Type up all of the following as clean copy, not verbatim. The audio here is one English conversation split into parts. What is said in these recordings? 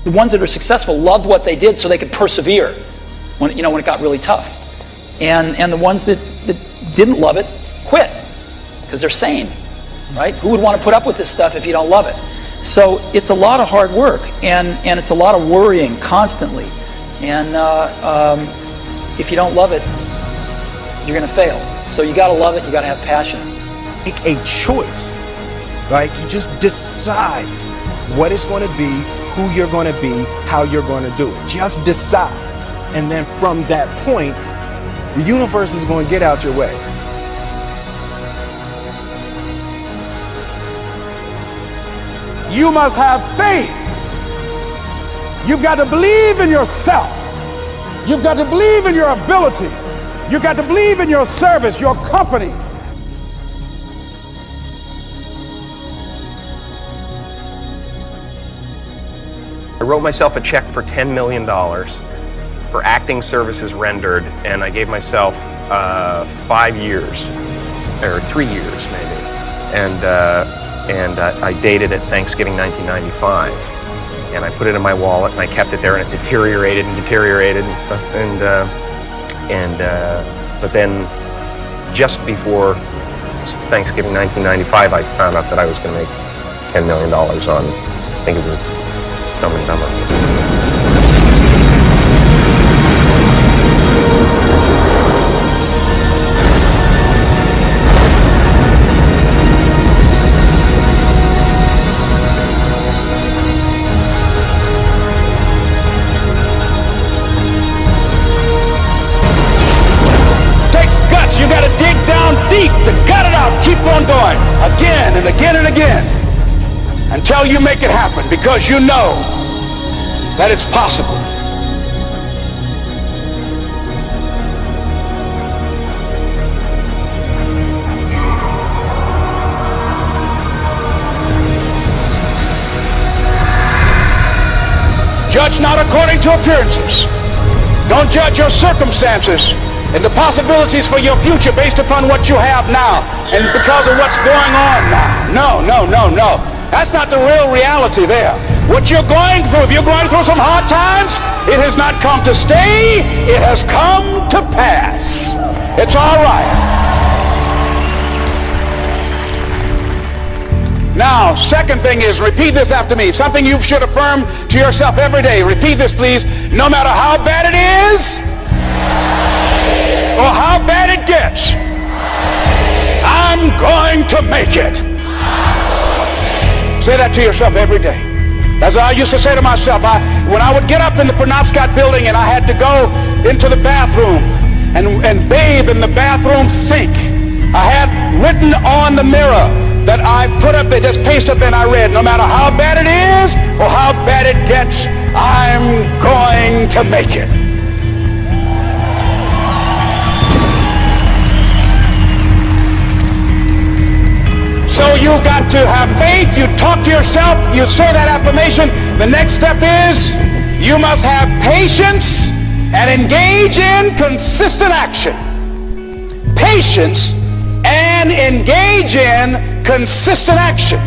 The ones that are successful loved what they did so they could persevere when it got really tough. And the ones that didn't love it quit because they're sane, right? Who would want to put up with this stuff if you don't love it? So it's a lot of hard work, and it's a lot of worrying constantly. And if you don't love it, you're going to fail. So you got to love it. You got to have passion. Make a choice, right? You just decide what it's going to be, who you're going to be, how you're going to do it. Just decide. And then from that point, the universe is going to get out your way. You must have faith. You've got to believe in yourself. You've got to believe in your abilities. You've got to believe in your service, your company. I wrote myself a check for $10 million for acting services rendered, and I gave myself 5 years, or 3 years maybe, and I dated it Thanksgiving 1995, and I put it in my wallet, and I kept it there, and it deteriorated and deteriorated and stuff, but then just before Thanksgiving 1995, I found out that I was going to make $10 million on, I think it was Dumb and Dumber. Takes guts. You got to dig down deep to gut it out. Keep on going again and again and again until you make it happen, because you know that it's possible. Judge not according to appearances. Don't judge your circumstances and the possibilities for your future based upon what you have now and because of what's going on now. No. That's not the real reality there. What you're going through, if you're going through some hard times, it has not come to stay, it has come to pass. It's all right. Now, second thing is, repeat this after me. Something you should affirm to yourself every day. Repeat this, please. No matter how bad it is, or how bad it gets, I'm going to make it. Say that to yourself every day. As I used to say to myself, when I would get up in the Penobscot building and I had to go into the bathroom and bathe in the bathroom sink, I had written on the mirror that I put up, they just pasted up and I read, no matter how bad it is or how bad it gets, I'm going to make it. So you got to have faith, you talk to yourself, you say that affirmation. The next step is you must have patience and engage in consistent action. Patience and engage in consistent action.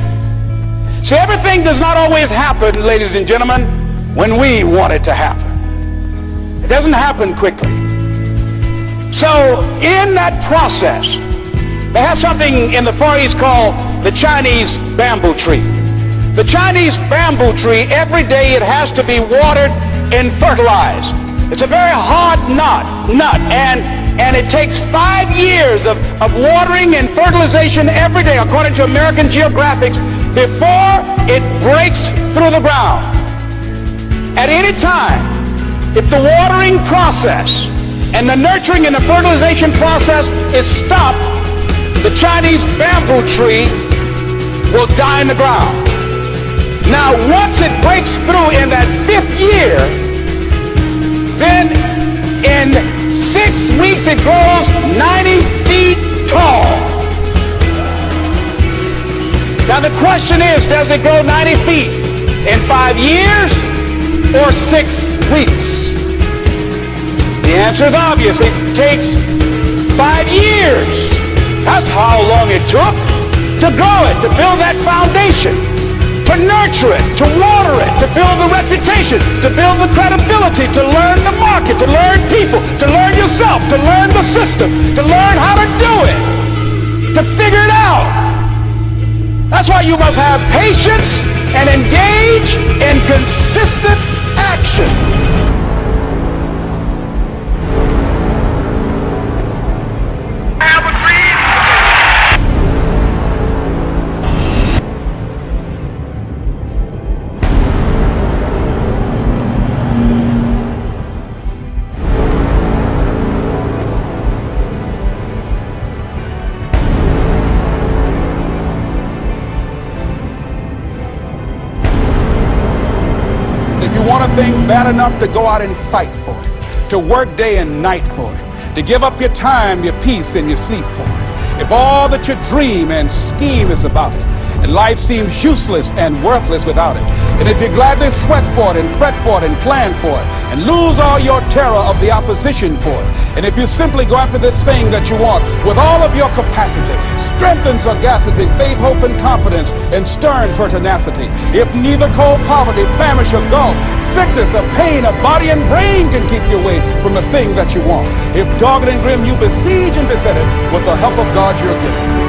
See, everything does not always happen, ladies and gentlemen, when we want it to happen. It doesn't happen quickly. So in that process, they have something in the Far East called the Chinese bamboo tree. The Chinese bamboo tree, every day it has to be watered and fertilized. It's a very hard nut, and it takes 5 years of watering and fertilization every day, according to American Geographic, before it breaks through the ground. At any time, if the watering process and the nurturing and the fertilization process is stopped, the Chinese bamboo tree will die in the ground. Now, once it breaks through in that 5th year, then in 6 weeks it grows 90 feet tall. Now the question is, does it grow 90 feet in 5 years or 6 weeks? The answer is obvious. It takes 5 years. That's how long it took to grow it, to build that foundation. to nurture it, to water it, to build the reputation, to build the credibility, to learn the market, to learn people, to learn yourself, to learn the system, to learn how to do it, to figure it out. That's why you must have patience and engage in consistent action. If you want a thing bad enough to go out and fight for it, to work day and night for it, to give up your time, your peace, and your sleep for it, if all that you dream and scheme is about it, and life seems useless and worthless without it, and if you gladly sweat for it and fret for it and plan for it, and lose all your terror of the opposition for it, and if you simply go after this thing that you want with all of your capacity, strength and sagacity, faith, hope, and confidence, and stern pertinacity, if neither cold poverty, famish, or gulf, sickness, or pain, or body and brain can keep you away from the thing that you want, if dogged and grim you besiege and beset it, with the help of God you're given.